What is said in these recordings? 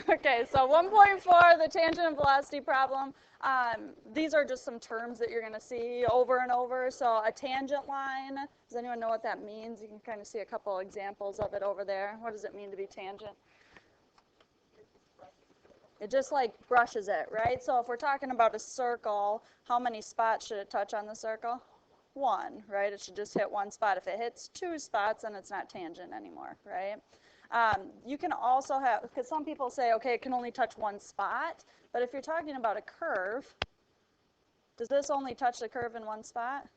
Okay, so 1.4, the tangent and velocity problem. These are just some terms that you're going to see over and over. So a tangent line, does anyone know what that means? You can kind of see a couple examples of it over there. What does it mean to be tangent? It just like brushes it, right? So if we're talking about a circle, how many spots should it touch on the circle? One, right? It should just hit one spot. If it hits two spots, then it's not tangent anymore, right? You can also have, because some people say, okay, it can only touch one spot, but if you're talking about a curve, does this only touch the curve in one spot?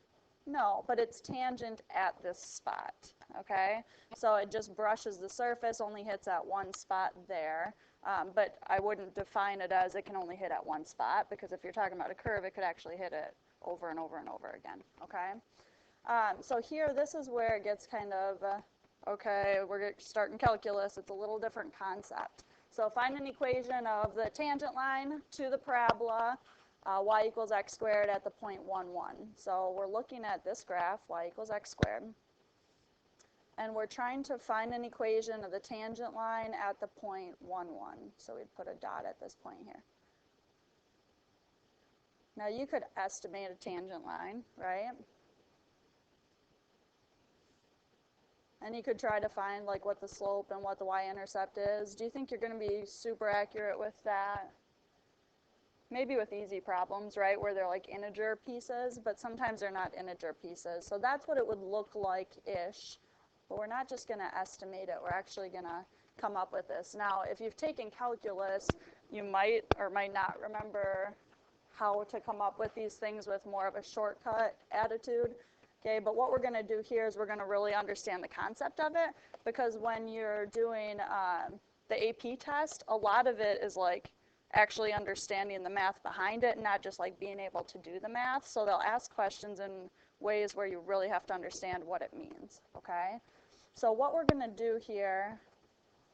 No, but it's tangent at this spot, okay? So it just brushes the surface, only hits at one spot there, but I wouldn't define it as it can only hit at one spot, because if you're talking about a curve, it could actually hit it over and over and over again, okay? So here, this is where it gets kind of, okay, we're starting calculus. It's a little different concept. So find an equation of the tangent line to the parabola, y equals x squared at the point 1, 1. So we're looking at this graph, y equals x squared. And we're trying to find an equation of the tangent line at the point 1, 1. So we'd put a dot at this point here. Now you could estimate a tangent line, right? And you could try to find like what the slope and what the y-intercept is. Do you think you're going to be super accurate with that? Maybe with easy problems, right, where they're like integer pieces, but sometimes they're not integer pieces. So that's what it would look like-ish. But we're not just going to estimate it. We're actually going to come up with this. Now, if you've taken calculus, you might or might not remember how to come up with these things with more of a shortcut attitude. Okay, but what we're going to do here is we're going to really understand the concept of it, because when you're doing the AP test, a lot of it is like actually understanding the math behind it, not just like being able to do the math. So they'll ask questions in ways where you really have to understand what it means, okay? So what we're going to do here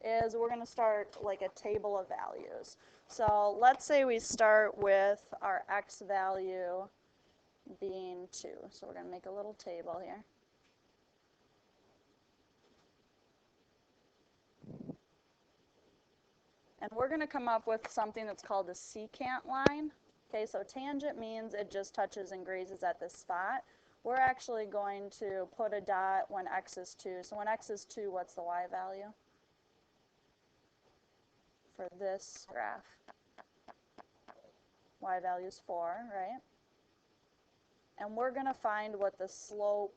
is we're going to start like a table of values. So let's say we start with our x value being 2. So we're going to make a little table here. And we're going to come up with something that's called a secant line. Okay, so tangent means it just touches and grazes at this spot. We're actually going to put a dot when x is 2. So when x is 2, what's the y value for this graph? Y value is 4, right? And we're going to find what the slope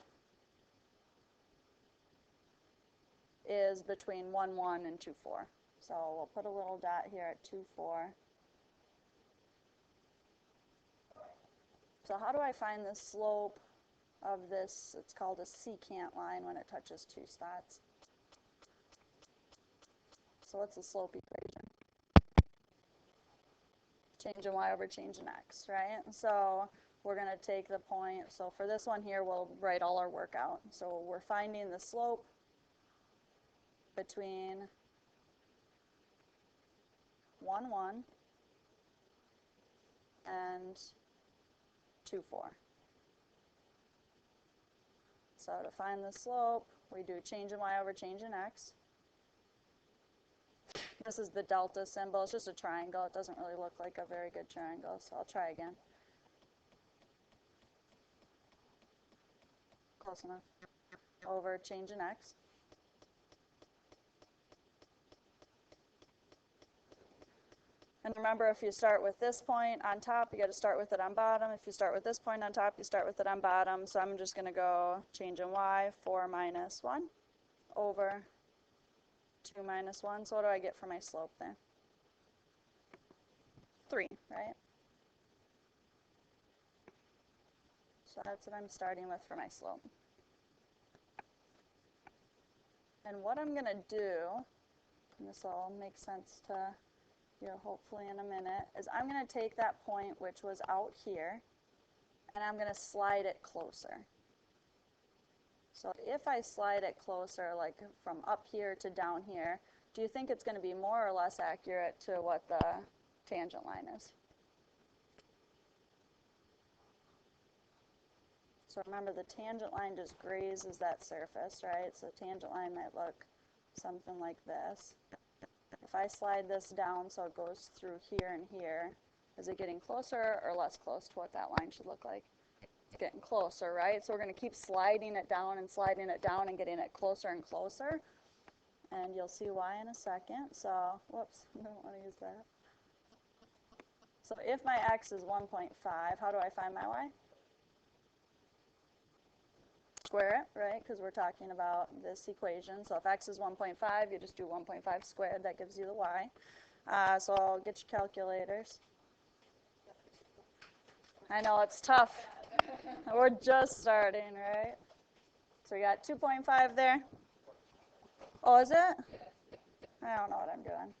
is between 1, 1 and 2, 4. So we'll put a little dot here at 2, 4. So how do I find the slope of this? It's called a secant line when it touches 2 spots. So what's the slope equation? Change in y over change in x, right? So we're going to take the point. So for this one here, we'll write all our work out. So we're finding the slope between 1, 1 and 2, 4. So to find the slope, we do change in y over change in x. This is the delta symbol. It's just a triangle. It doesn't really look like a very good triangle, so I'll try again. Close enough. Over change in x. And remember, if you start with this point on top, you got to start with it on bottom. If you start with this point on top, you start with it on bottom. So I'm just going to go change in y, 4 minus 1, over 2 minus 1. So what do I get for my slope there? 3, right? So that's what I'm starting with for my slope. And what I'm going to do, and this will make sense to you hopefully in a minute, is I'm going to take that point which was out here, and I'm going to slide it closer. So if I slide it closer, like from up here to down here, do you think it's going to be more or less accurate to what the tangent line is? So remember, the tangent line just grazes that surface, right? So the tangent line might look something like this. If I slide this down so it goes through here and here, is it getting closer or less close to what that line should look like? It's getting closer, right? So we're going to keep sliding it down and getting it closer and closer. And you'll see why in a second. So, whoops, I don't want to use that. So if my x is 1.5, how do I find my y? Square it, right? Because we're talking about this equation. So if x is 1.5, you just do 1.5 squared. That gives you the y. So I'll get your calculators. I know, it's tough. We're just starting, right? So we got 2.5 there. Oh, is it? I don't know what I'm doing.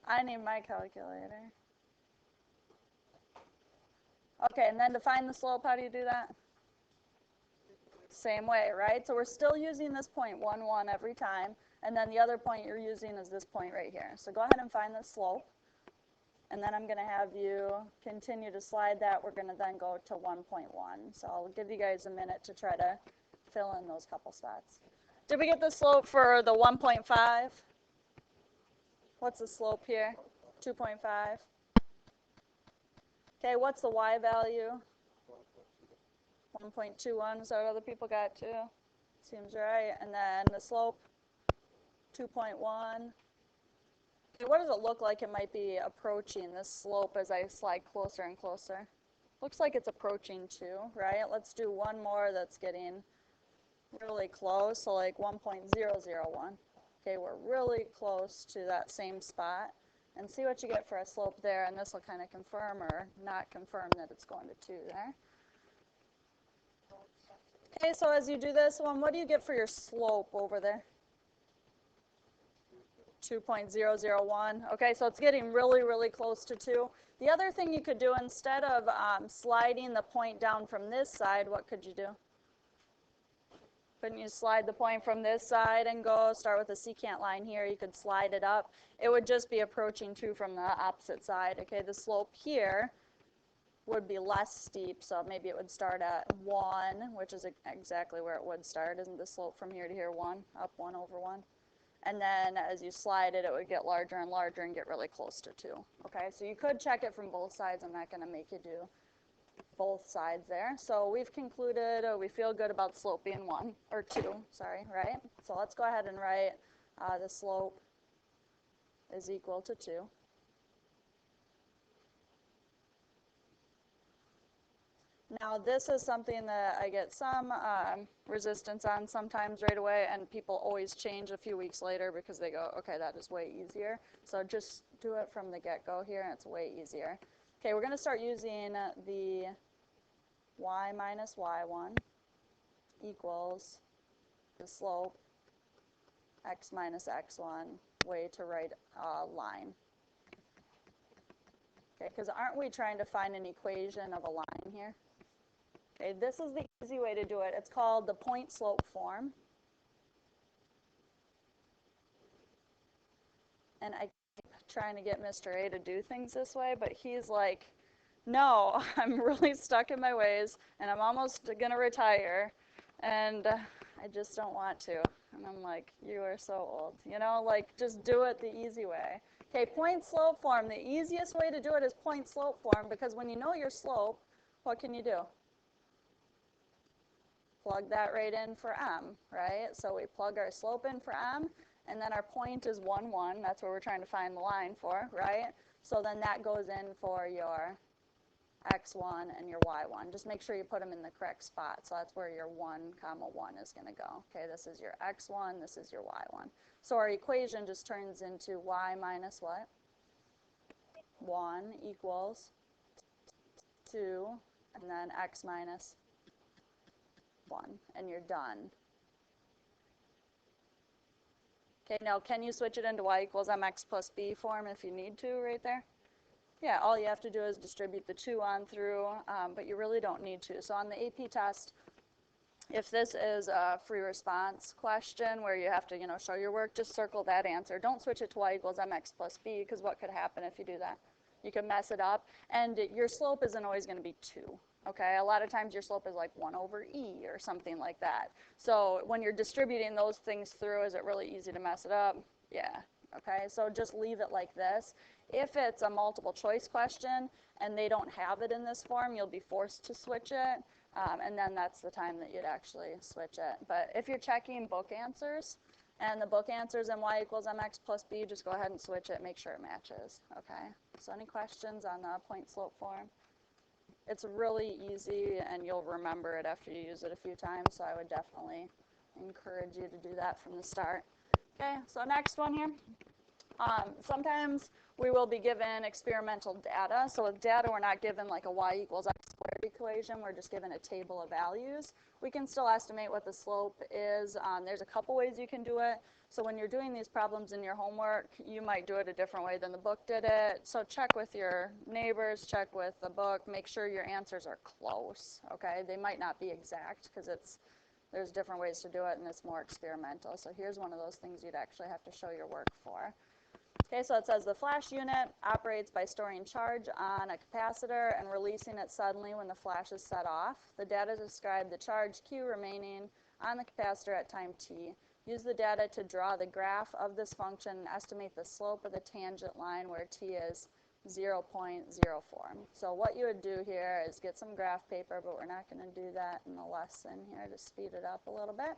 I need my calculator. Okay, and then to find the slope, how do you do that? Same way, right? So we're still using this point 1, 1 every time, and then the other point you're using is this point right here. So go ahead and find the slope, and then I'm going to have you continue to slide that. We're going to then go to 1.1. So I'll give you guys a minute to try to fill in those couple spots. Did we get the slope for the 1.5? What's the slope here? 2.5. Okay, what's the y value? 1.21, is that what other people got too? Seems right. And then the slope, 2.1. Okay, what does it look like it might be approaching this slope as I slide closer and closer? Looks like it's approaching 2, right? Let's do one more that's getting really close, so like 1.001. Okay, we're really close to that same spot. And see what you get for a slope there, and this will kind of confirm or not confirm that it's going to 2 there. Okay, so as you do this one, what do you get for your slope over there? 2.001. Okay, so it's getting really, really close to 2. The other thing you could do, instead of sliding the point down from this side, what could you do? Couldn't you slide the point from this side and go start with a secant line here? You could slide it up. It would just be approaching 2 from the opposite side. Okay, the slope here would be less steep, so maybe it would start at 1, which is exactly where it would start. Isn't the slope from here to here 1? Up 1 over 1. And then as you slide it, it would get larger and larger and get really close to 2. Okay, so you could check it from both sides. I'm not going to make you do both sides there. So we've concluded, we feel good about slope being 1, or 2, sorry, right? So let's go ahead and write the slope is equal to 2. Now this is something that I get some resistance on sometimes right away, and people always change a few weeks later because they go, okay, that is way easier. So just do it from the get-go here, and it's way easier. Okay, we're going to start using the y minus y1 equals the slope x minus x1 way to write a line. Okay, because aren't we trying to find an equation of a line here? Okay, this is the easy way to do it. It's called the point slope form. And I keep trying to get Mr. A to do things this way, but he's like, no, I'm really stuck in my ways, and I'm almost going to retire, and I just don't want to. And I'm like, you are so old. You know, like, just do it the easy way. Okay, point slope form. The easiest way to do it is point slope form, because when you know your slope, what can you do? Plug that right in for m, right? So we plug our slope in for m, and then our point is 1, 1. That's where we're trying to find the line for, right? So then that goes in for your x1 and your y1. Just make sure you put them in the correct spot. So that's where your 1, comma 1 is going to go. Okay, this is your x1, this is your y1. So our equation just turns into y minus what? 1 equals 2, and then x minus 1, and you're done. Okay, now can you switch it into y equals mx plus b form if you need to right there? Yeah, all you have to do is distribute the 2 on through, but you really don't need to. So on the AP test, if this is a free response question where you have to, show your work, just circle that answer. Don't switch it to y equals mx plus b, because what could happen if you do that? You could mess it up, and your slope isn't always going to be 2. Okay, a lot of times your slope is like 1 over e or something like that. So when you're distributing those things through, is it really easy to mess it up? Yeah, okay? So just leave it like this. If it's a multiple choice question and they don't have it in this form, you'll be forced to switch it, and then that's the time that you'd actually switch it. But if you're checking book answers, and the book answers in y equals mx plus b, just go ahead and switch it, make sure it matches, okay? So any questions on the point slope form? It's really easy, and you'll remember it after you use it a few times, so I would definitely encourage you to do that from the start. Okay, so next one here. Sometimes we will be given experimental data. So with data, we're not given like a y equals x squared equation. We're just given a table of values. We can still estimate what the slope is. There's a couple ways you can do it. So when you're doing these problems in your homework, you might do it a different way than the book did it. So check with your neighbors, check with the book, make sure your answers are close, okay? They might not be exact because there's different ways to do it and it's more experimental. So here's one of those things you'd actually have to show your work for. Okay, so it says the flash unit operates by storing charge on a capacitor and releasing it suddenly when the flash is set off. The data describe the charge Q remaining on the capacitor at time t. Use the data to draw the graph of this function and estimate the slope of the tangent line where t is 0.04. So what you would do here is get some graph paper, but we're not going to do that in the lesson here to speed it up a little bit.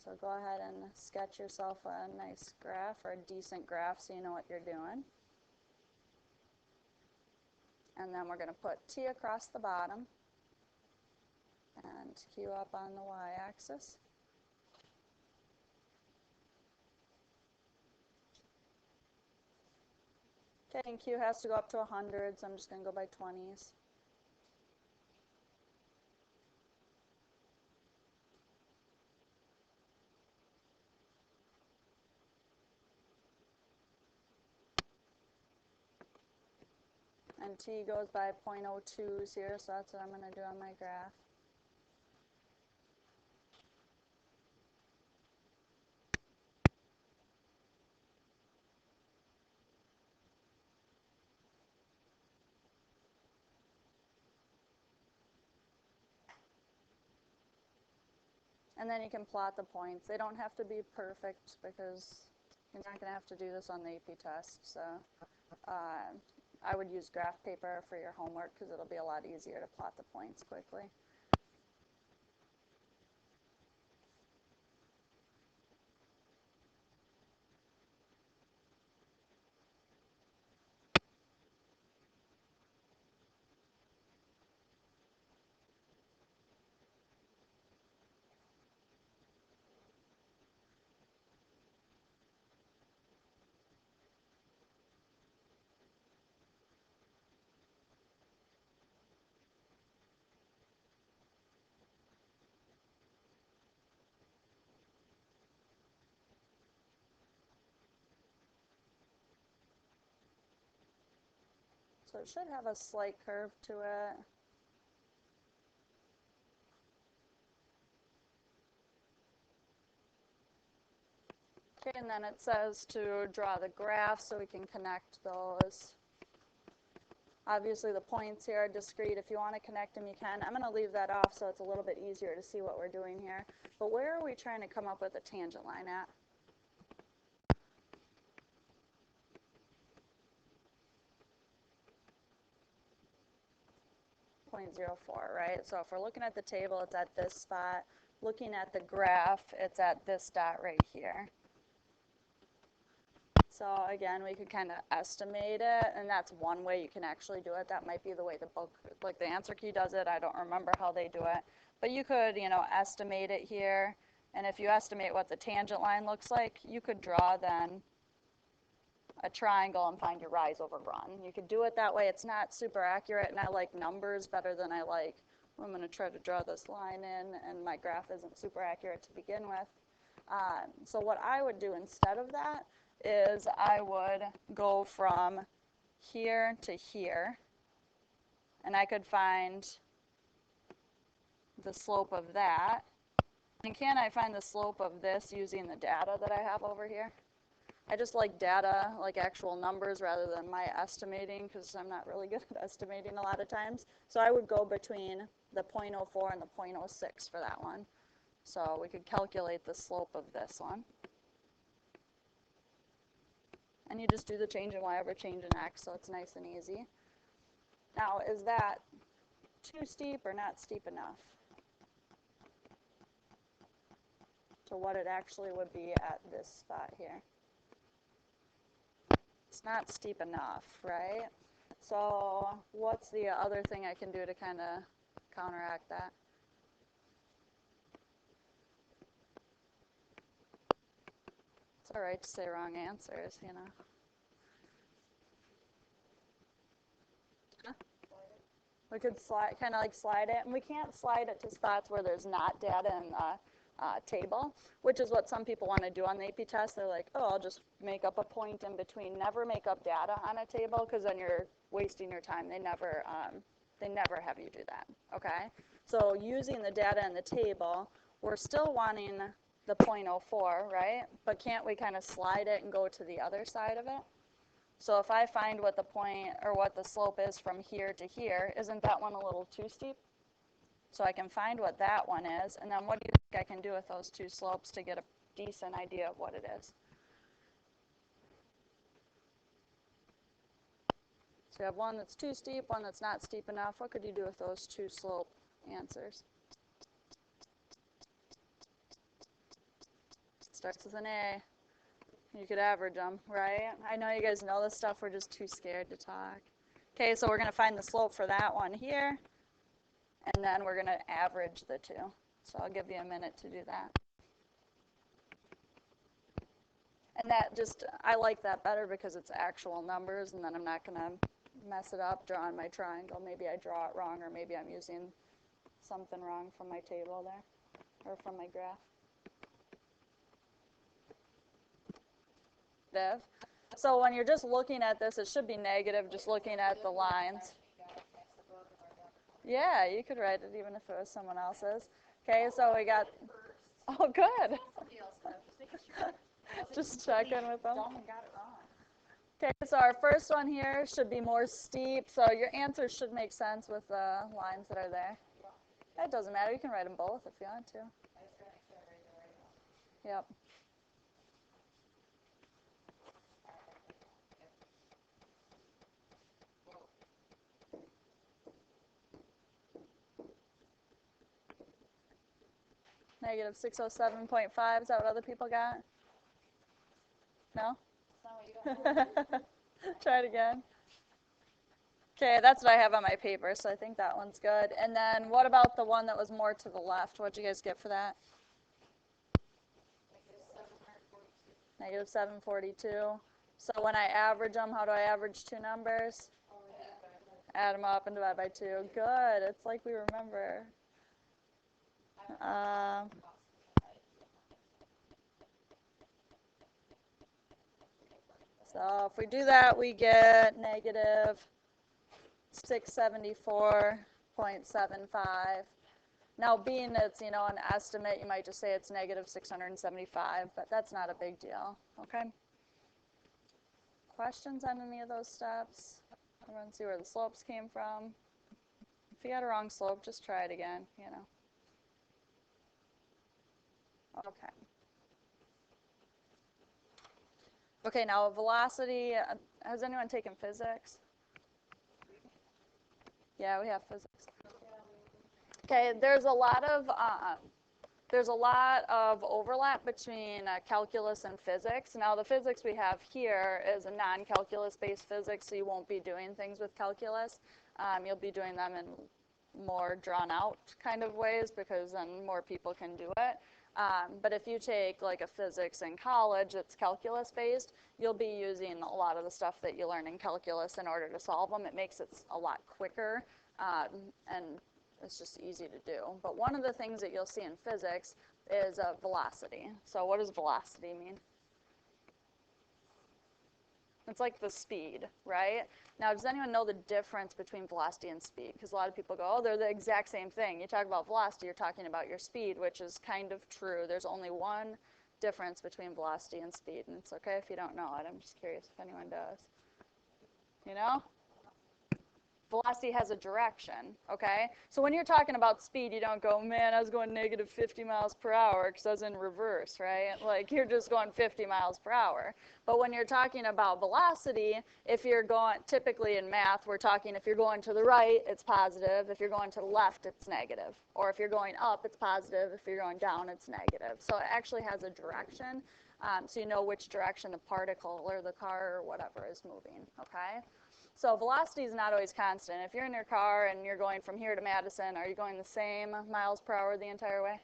So go ahead and sketch yourself a nice graph or a decent graph so you know what you're doing. And then we're going to put t across the bottom and q up on the y-axis. Okay, and q has to go up to 100, so I'm just going to go by 20s. And t goes by 0.02s here, so that's what I'm going to do on my graph. And then you can plot the points. They don't have to be perfect because you're not going to have to do this on the AP test. So I would use graph paper for your homework because it'll be a lot easier to plot the points quickly. So it should have a slight curve to it. Okay, and then it says to draw the graph so we can connect those. Obviously the points here are discrete. If you want to connect them, you can. I'm going to leave that off so it's a little bit easier to see what we're doing here. But where are we trying to come up with a tangent line at? .04, right? So if we're looking at the table, it's at this spot. Looking at the graph, it's at this dot right here. So again, we could kind of estimate it, and that's one way you can actually do it. That might be the way the book, like the answer key does it. I don't remember how they do it. But you could, estimate it here. And if you estimate what the tangent line looks like, you could draw then a triangle and find your rise over run. You could do it that way. It's not super accurate, and I like numbers better than I like, I'm going to try to draw this line in, and my graph isn't super accurate to begin with. So what I would do instead of that is I would go from here to here, and I could find the slope of that. And can I find the slope of this using the data that I have over here? I just like data, like actual numbers, rather than my estimating, because I'm not really good at estimating a lot of times. So I would go between the 0.04 and the 0.06 for that one. So we could calculate the slope of this one. And you just do the change in y over change in x, so it's nice and easy. Now, is that too steep or not steep enough to what it actually would be at this spot here? It's not steep enough, right? So what's the other thing I can do to kind of counteract that? It's all right to say wrong answers, you know. We could slide, kind of like slide it, and we can't slide it to spots where there's not data in the table, which is what some people want to do on the AP test. They're like, oh, I'll just make up a point in between. Never make up data on a table, because then you're wasting your time. They never have you do that, okay? So using the data in the table, we're still wanting the 0.04, right? But can't we kind of slide it and go to the other side of it? So if I find what the point or what the slope is from here to here, isn't that one a little too steep? So I can find what that one is, and then what do you think I can do with those two slopes to get a decent idea of what it is? So you have one that's too steep, one that's not steep enough. What could you do with those two slope answers? Starts with an A. You could average them, right? I know you guys know this stuff. We're just too scared to talk. Okay, so we're going to find the slope for that one here, and then we're going to average the two. So I'll give you a minute to do that. And that just, I like that better because it's actual numbers, and then I'm not going to mess it up drawing my triangle. Maybe I draw it wrong, or maybe I'm using something wrong from my table there, or from my graph. So when you're just looking at this, it should be negative, just looking at the lines. Yeah, you could write it even if it was someone else's. Okay, so we got, oh, good. Just checking with them. Okay, so our first one here should be more steep, so your answers should make sense with the lines that are there. That doesn't matter, you can write them both if you want to. Yep. Negative 607.5, is that what other people got? No? Try it again. Okay, that's what I have on my paper, so I think that one's good. And then what about the one that was more to the left? What'd you guys get for that? Negative 742. So when I average them, how do I average two numbers? Add them up and divide by 2. Good. It's like we remember. So if we do that, we get negative 674.75. Now, being it's, an estimate, you might just say it's negative 675, but that's not a big deal, okay? Questions on any of those steps? Everyone see where the slopes came from? If you got a wrong slope, just try it again, Okay. Okay, now velocity, has anyone taken physics? Yeah, we have physics. Okay, there's a lot of overlap between calculus and physics. Now, the physics we have here is a non-calculus based physics, so you won't be doing things with calculus. You'll be doing them in more drawn out kind of ways because then more people can do it. But if you take like a physics in college that's calculus based, you'll be using a lot of the stuff that you learn in calculus in order to solve them. It makes it a lot quicker and it's just easy to do. But one of the things that you'll see in physics is velocity. So what does velocity mean? It's like the speed, right? Now, does anyone know the difference between velocity and speed? Because a lot of people go, oh, they're the exact same thing. You talk about velocity, you're talking about your speed, which is kind of true. There's only one difference between velocity and speed, and it's okay if you don't know it. I'm just curious if anyone does. You know? Velocity has a direction, okay? So when you're talking about speed, you don't go, man, I was going negative 50 miles per hour because I was in reverse, right? Like, you're just going 50 miles per hour. But when you're talking about velocity, if you're going, typically in math, we're talking if you're going to the right, it's positive. If you're going to the left, it's negative. Or if you're going up, it's positive. If you're going down, it's negative. So it actually has a direction, so you know which direction the particle or the car or whatever is moving, okay? So velocity is not always constant. If you're in your car and you're going from here to Madison, are you going the same miles per hour the entire way?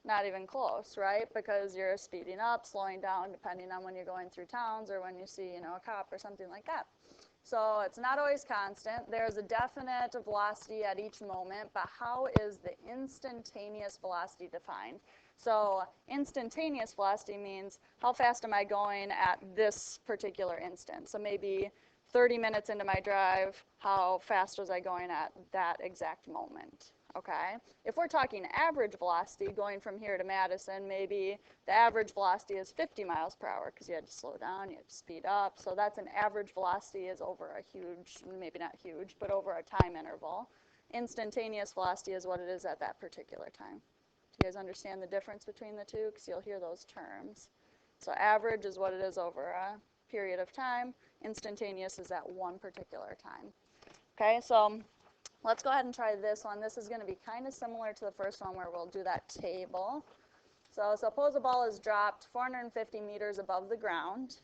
Not even close, right? Because you're speeding up, slowing down, depending on when you're going through towns or when you see, you know, a cop or something like that. So it's not always constant. There's a definite velocity at each moment, but how is the instantaneous velocity defined? So instantaneous velocity means how fast am I going at this particular instant? So maybe 30 minutes into my drive, how fast was I going at that exact moment, okay? If we're talking average velocity, going from here to Madison, maybe the average velocity is 50 miles per hour because you had to slow down, you had to speed up. So that's an average velocity is over a huge, maybe not huge, but over a time interval. Instantaneous velocity is what it is at that particular time. Do you guys understand the difference between the two? Because you'll hear those terms. So average is what it is over a period of time. Instantaneous is at one particular time. Okay, so let's go ahead and try this one. This is going to be kind of similar to the first one where we'll do that table. So suppose a ball is dropped 450 meters above the ground.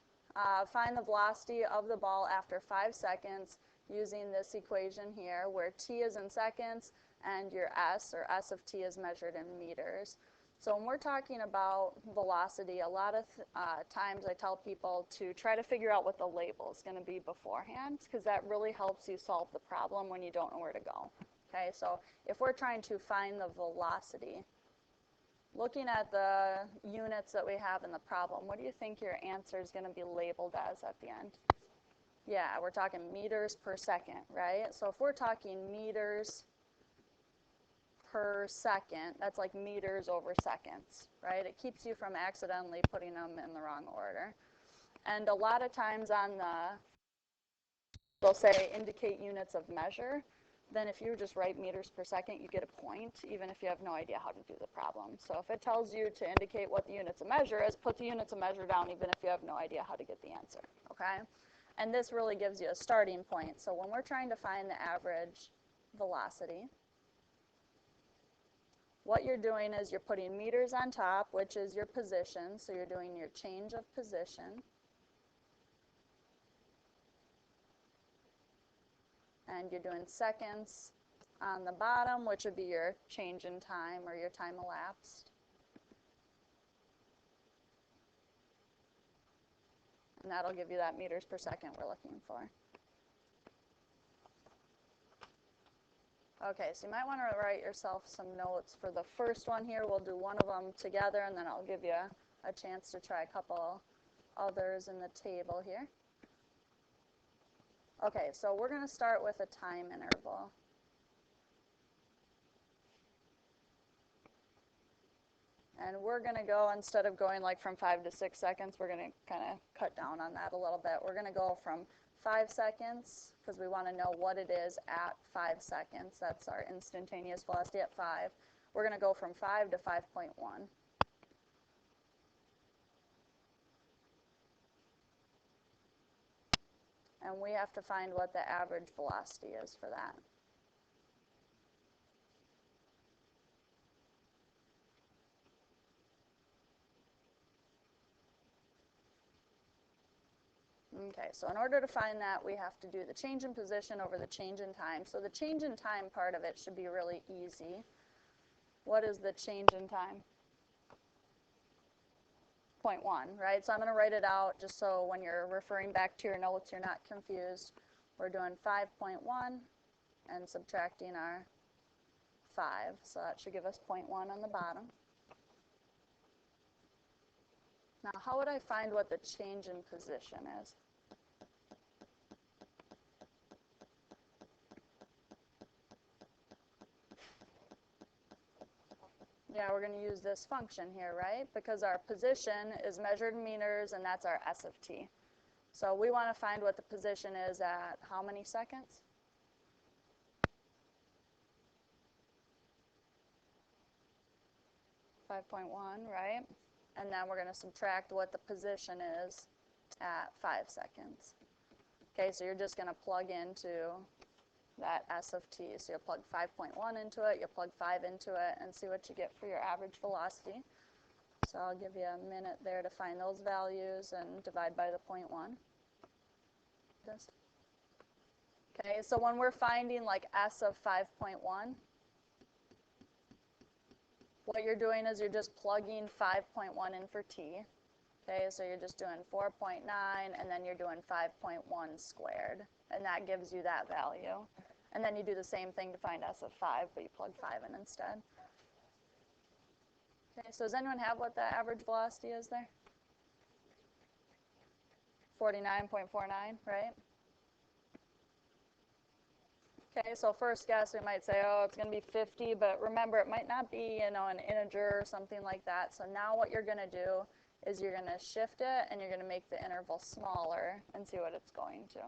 Find the velocity of the ball after 5 seconds using this equation here where t is in seconds and your s, or s of t, is measured in meters. So when we're talking about velocity, a lot of times I tell people to try to figure out what the label is going to be beforehand, because that really helps you solve the problem when you don't know where to go. Okay, so if we're trying to find the velocity, looking at the units that we have in the problem, what do you think your answer is going to be labeled as at the end? Yeah, we're talking meters per second, right? So if we're talking meters per second, that's like meters over seconds, right? It keeps you from accidentally putting them in the wrong order. And a lot of times on the, they'll say indicate units of measure. Then if you just write meters per second, you get a point, even if you have no idea how to do the problem. So if it tells you to indicate what the units of measure is, put the units of measure down, even if you have no idea how to get the answer, okay? And this really gives you a starting point. So when we're trying to find the average velocity, what you're doing is you're putting meters on top, which is your position. So you're doing your change of position. And you're doing seconds on the bottom, which would be your change in time or your time elapsed. And that'll give you that meters per second we're looking for. Okay, so you might want to write yourself some notes for the first one here. We'll do one of them together, and then I'll give you a chance to try a couple others in the table here. Okay, so we're going to start with a time interval. And we're going to go, instead of going like from 5 to 6 seconds, we're going to kind of cut down on that a little bit. We're going to go from 5 seconds, because we want to know what it is at 5 seconds. That's our instantaneous velocity at 5. We're going to go from 5 to 5.1. And we have to find what the average velocity is for that. Okay, so in order to find that, we have to do the change in position over the change in time. So the change in time part of it should be really easy. What is the change in time? 0.1, right? So I'm going to write it out just so when you're referring back to your notes, you're not confused. We're doing 5.1 and subtracting our 5. So that should give us 0.1 on the bottom. Now, how would I find what the change in position is? Yeah, we're going to use this function here, right? Because our position is measured in meters, and that's our s of t. So we want to find what the position is at how many seconds? 5.1, right? And then we're going to subtract what the position is at 5 seconds. Okay, so you're just going to plug into that S of t. So you'll plug 5.1 into it, you'll plug 5 into it, and see what you get for your average velocity. So I'll give you a minute there to find those values and divide by the 0.1. Okay, so when we're finding like S of 5.1, what you're doing is you're just plugging 5.1 in for t. Okay, so you're just doing 4.9, and then you're doing 5.1 squared, and that gives you that value. And then you do the same thing to find S of 5, but you plug 5 in instead. Okay, so does anyone have what the average velocity is there? 49.49, right? Okay, so first guess, we might say, oh, it's going to be 50, but remember, it might not be, an integer or something like that. So now what you're going to do is you're going to shift it, and you're going to make the interval smaller and see what it's going to.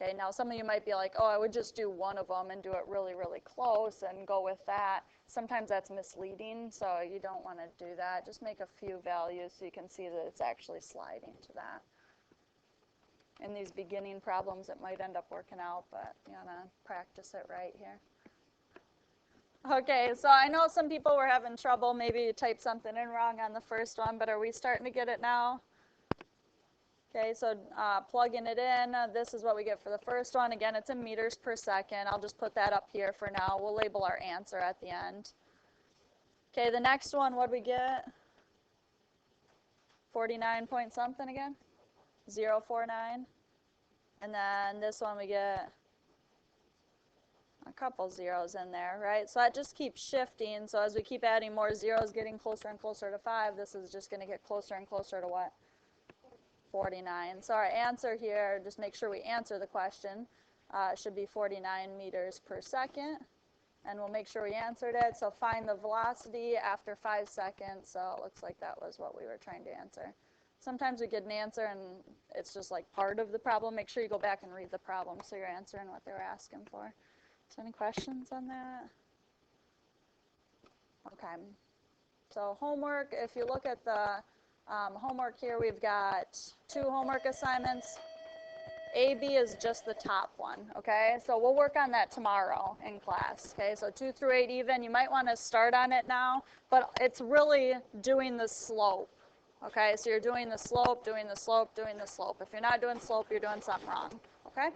Okay, now some of you might be like, oh, I would just do one of them and do it really, really close and go with that. Sometimes that's misleading, so you don't want to do that. Just make a few values so you can see that it's actually sliding to that. In these beginning problems, it might end up working out, but you want to practice it right here. Okay, so I know some people were having trouble. Maybe you typed something in wrong on the first one, but are we starting to get it now? Okay, so plugging it in, this is what we get for the first one. Again, it's in meters per second. I'll just put that up here for now. We'll label our answer at the end. Okay, the next one, what do we get? 49 point something again? 049. And then this one we get a couple zeros in there, right? So that just keeps shifting. So as we keep adding more zeros, getting closer and closer to 5, this is just going to get closer and closer to what? 49. So our answer here, just make sure we answer the question, should be 49 meters per second. And we'll make sure we answered it. So find the velocity after 5 seconds. So it looks like that was what we were trying to answer. Sometimes we get an answer and it's just like part of the problem. Make sure you go back and read the problem so you're answering what they were asking for. So any questions on that? Okay. So homework, if you look at the homework here, we've got 2 homework assignments. A, B is just the top one, okay? So we'll work on that tomorrow in class, okay? So 2 through 8 even, you might want to start on it now, but it's really doing the slope, okay? So you're doing the slope, doing the slope, doing the slope. If you're not doing slope, you're doing something wrong, okay?